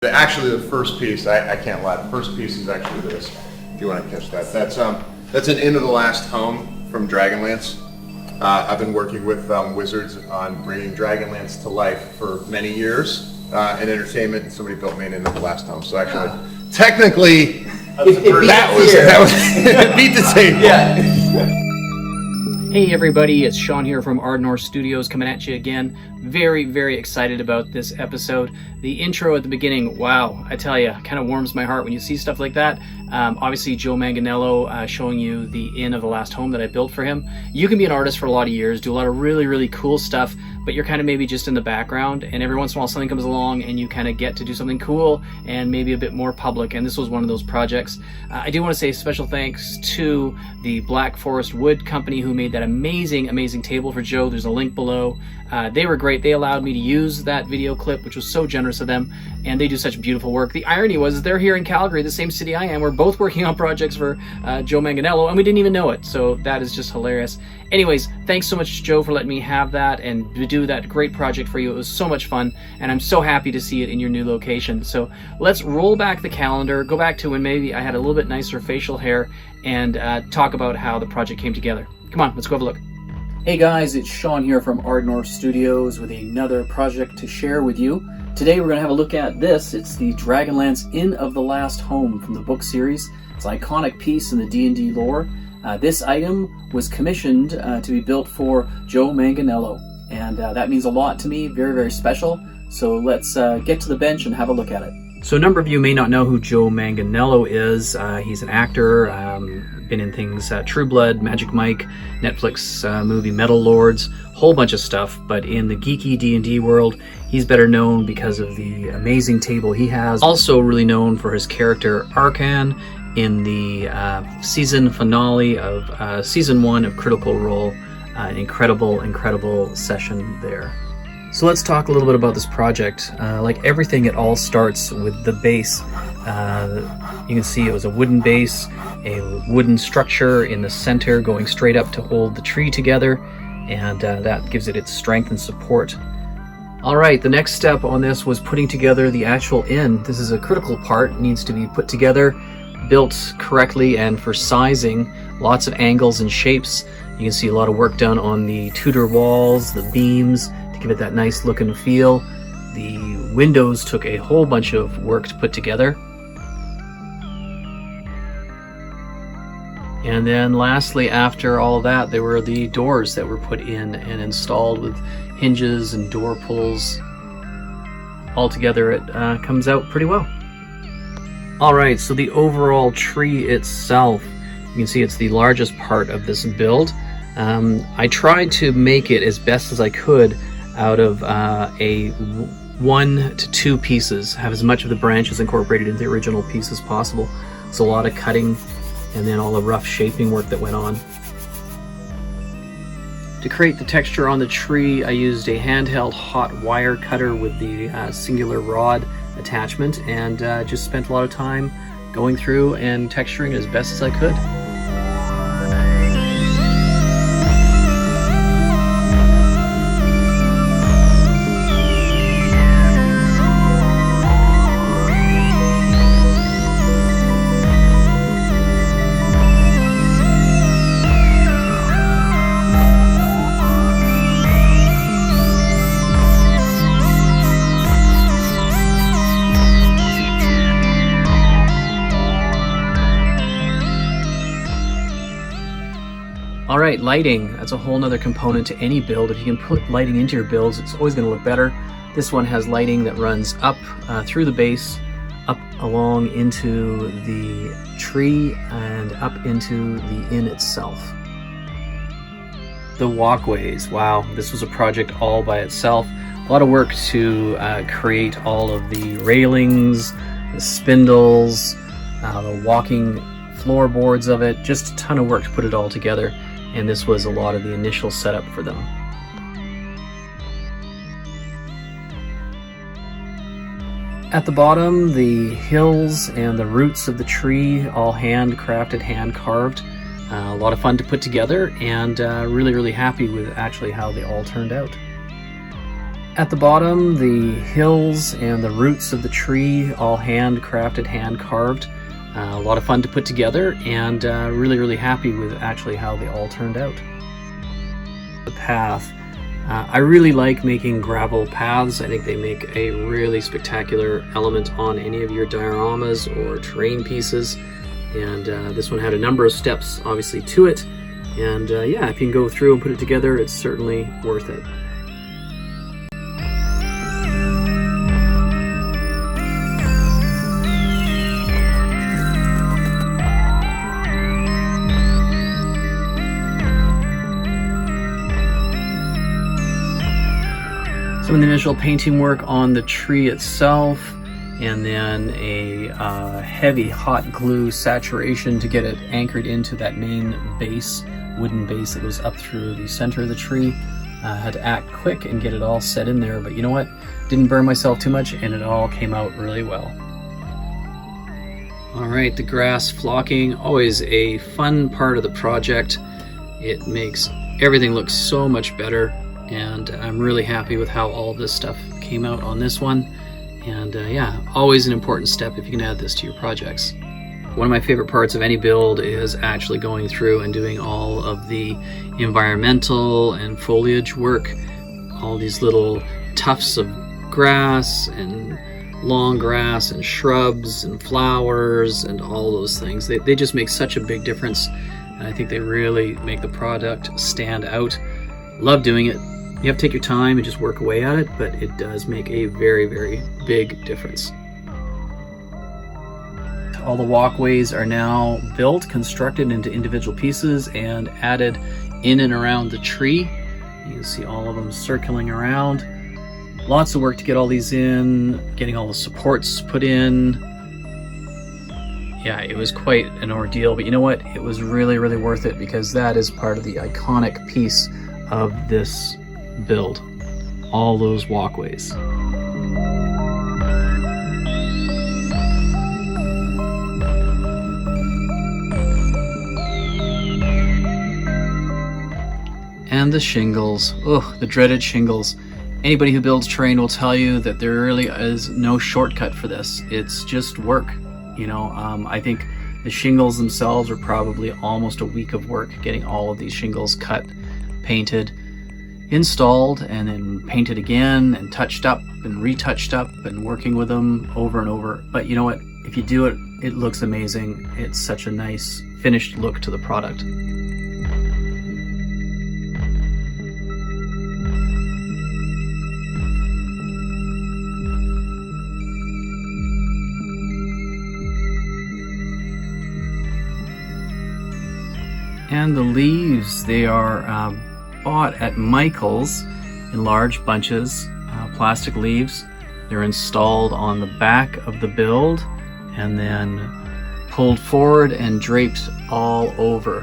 Actually, the first piece, I can't lie, the first piece is actually this, if you want to catch that. That's an Inn of the Last Home from Dragonlance. I've been working with Wizards on bringing Dragonlance to life for many years in entertainment, and somebody built me an Inn of the Last Home. So actually, technically, that was it beat the tape. Yeah. Hey everybody, it's Sean here from Aardnor Studios coming at you again. Very, very excited about this episode. The intro at the beginning, wow, I tell you, kind of warms my heart when you see stuff like that. Obviously, Joe Manganiello showing you the Inn of the Last Home that I built for him. You can be an artist for a lot of years, do a lot of really, really cool stuff, but you're kind of maybe just in the background, and every once in a while something comes along and you kind of get to do something cool and maybe a bit more public, and this was one of those projects. I do want to say special thanks to the Black Forest Wood Company who made that amazing table for Joe. There's a link below. They were great. They allowed me to use that video clip, which was so generous of them, and they do such beautiful work. The irony was they're here in Calgary, the same city I am. We're both working on projects for Joe Manganiello, and we didn't even know it, so that is just hilarious. Anyways, thanks so much, Joe, for letting me have that and to do that great project for you. It was so much fun, and I'm so happy to see it in your new location. So let's roll back the calendar, go back to when maybe I had a little bit nicer facial hair, and talk about how the project came together. Come on, let's go have a look. Hey guys, it's Sean here from Aardnor Studios with another project to share with you. Today we're going to have a look at this. It's the Dragonlance Inn of the Last Home from the book series. It's an iconic piece in the D&D lore. This item was commissioned to be built for Joe Manganiello, and that means a lot to me, very, very special. So let's get to the bench and have a look at it. So a number of you may not know who Joe Manganiello is. He's an actor, been in things True Blood, Magic Mike, Netflix movie Metal Lords, whole bunch of stuff. But in the geeky D&D world, he's better known because of the amazing table he has. Also really known for his character Arcan in the season finale of season 1 of Critical Role. An incredible session there. So let's talk a little bit about this project. Like everything, it all starts with the base. You can see it was a wooden base, a wooden structure in the center going straight up to hold the tree together, and that gives it its strength and support. All right, the next step on this was putting together the actual inn. This is a critical part. It needs to be put together, built correctly, and for sizing, lots of angles and shapes. You can see a lot of work done on the Tudor walls, the beams, to give it that nice look and feel. The windows took a whole bunch of work to put together. And then lastly, after all that, there were the doors that were put in and installed with hinges and door pulls. Altogether, it comes out pretty well. All right, so the overall tree itself, you can see it's the largest part of this build. I tried to make it as best as I could out of a 1 to 2 pieces, have as much of the branches incorporated into the original piece as possible. It's a lot of cutting and then all the rough shaping work that went on. To create the texture on the tree, I used a handheld hot wire cutter with the singular rod attachment, and just spent a lot of time going through and texturing as best as I could. All right, lighting, that's a whole nother component to any build. If you can put lighting into your builds, it's always going to look better. This one has lighting that runs up through the base, up along into the tree, and up into the inn itself. The walkways, wow, this was a project all by itself. A lot of work to create all of the railings, the spindles, the walking floorboards of it, just a ton of work to put it all together. And this was a lot of the initial setup for them. At the bottom, the hills and the roots of the tree, all handcrafted, hand carved. A lot of fun to put together, and really happy with actually how they all turned out. At the bottom, the hills and the roots of the tree, all handcrafted, hand carved. A lot of fun to put together, and really happy with actually how they all turned out. The path. I really like making gravel paths. I think they make a really spectacular element on any of your dioramas or terrain pieces. And this one had a number of steps, obviously, to it. And yeah, if you can go through and put it together, it's certainly worth it. Some of the initial painting work on the tree itself, and then a heavy hot glue saturation to get it anchored into that main base, wooden base that goes up through the center of the tree. Had to act quick and get it all set in there, but you know what? Didn't burn myself too much, and it all came out really well. All right, the grass flocking, always a fun part of the project. It makes everything look so much better. And I'm really happy with how all this stuff came out on this one. And yeah, always an important step if you can add this to your projects. One of my favorite parts of any build is actually going through and doing all of the environmental and foliage work. All these little tufts of grass and long grass and shrubs and flowers and all those things. They just make such a big difference. And I think they really make the product stand out. Love doing it. You have to take your time and just work away at it, but it does make a very big difference. All the walkways are now built, constructed into individual pieces, and added in and around the tree. You can see all of them circling around. Lots of work to get all these in, getting all the supports put in. Yeah, it was quite an ordeal, but you know what? It was really worth it, because that is part of the iconic piece of this build. All those walkways. And the shingles. Ugh, the dreaded shingles. Anybody who builds terrain will tell you that there really is no shortcut for this. It's just work. You know, I think the shingles themselves are probably almost a week of work getting all of these shingles cut, painted, installed, and then painted again and touched up and retouched up and working with them over and over. But you know what? If you do it, it looks amazing. It's such a nice finished look to the product. And the leaves, they are bought at Michael's in large bunches, plastic leaves. They're installed on the back of the build and then pulled forward and draped all over.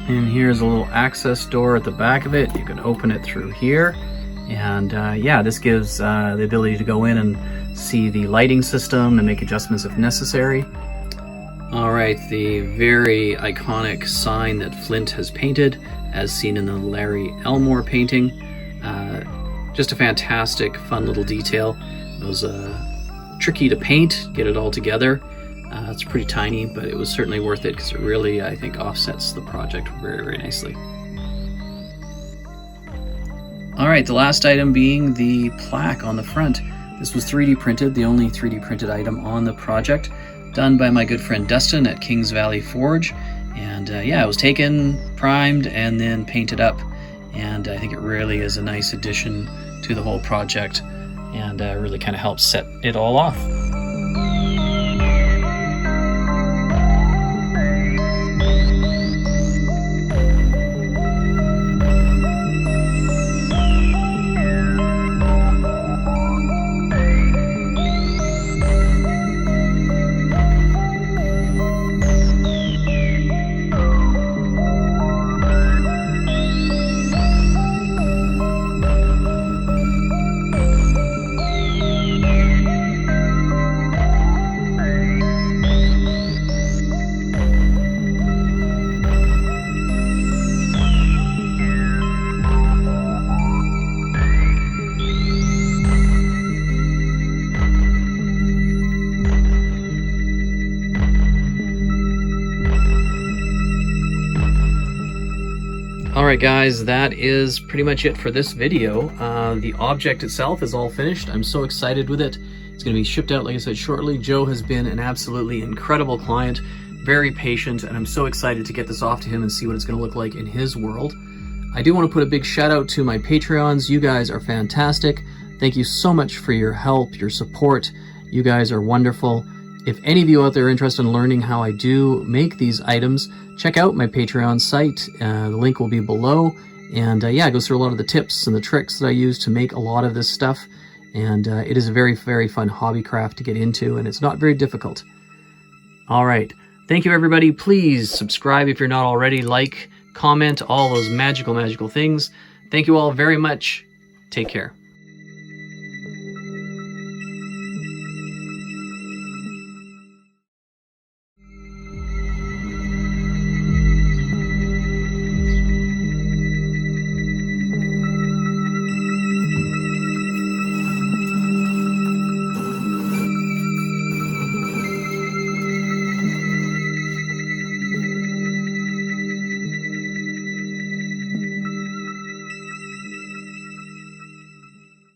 And here's a little access door at the back of it. You can open it through here. And yeah, this gives the ability to go in and see the lighting system and make adjustments if necessary. All right, the very iconic sign that Flint has painted, as seen in the Larry Elmore painting. Just a fantastic, fun little detail. It was tricky to paint, get it all together. It's pretty tiny, but it was certainly worth it because it really, I think, offsets the project very nicely. All right, the last item being the plaque on the front. This was 3D printed, the only 3D printed item on the project, done by my good friend Dustin at Kings Valley Forge. And yeah, it was taken, primed, and then painted up. And I think it really is a nice addition to the whole project, and really kind of helps set it all off. Alright guys, that is pretty much it for this video. The object itself is all finished. I'm so excited with it. It's going to be shipped out, like I said, shortly. Joe has been an absolutely incredible client, very patient, and I'm so excited to get this off to him and see what it's going to look like in his world. I do want to put a big shout out to my Patreons. You guys are fantastic. Thank you so much for your help, your support. You guys are wonderful. If any of you out there are interested in learning how I do make these items, check out my Patreon site. The link will be below. And yeah, it goes through a lot of the tips and the tricks that I use to make a lot of this stuff. And it is a very, very fun hobby craft to get into, and it's not very difficult. All right. Thank you, everybody. Please subscribe if you're not already. Like, comment, all those magical, magical things. Thank you all very much. Take care.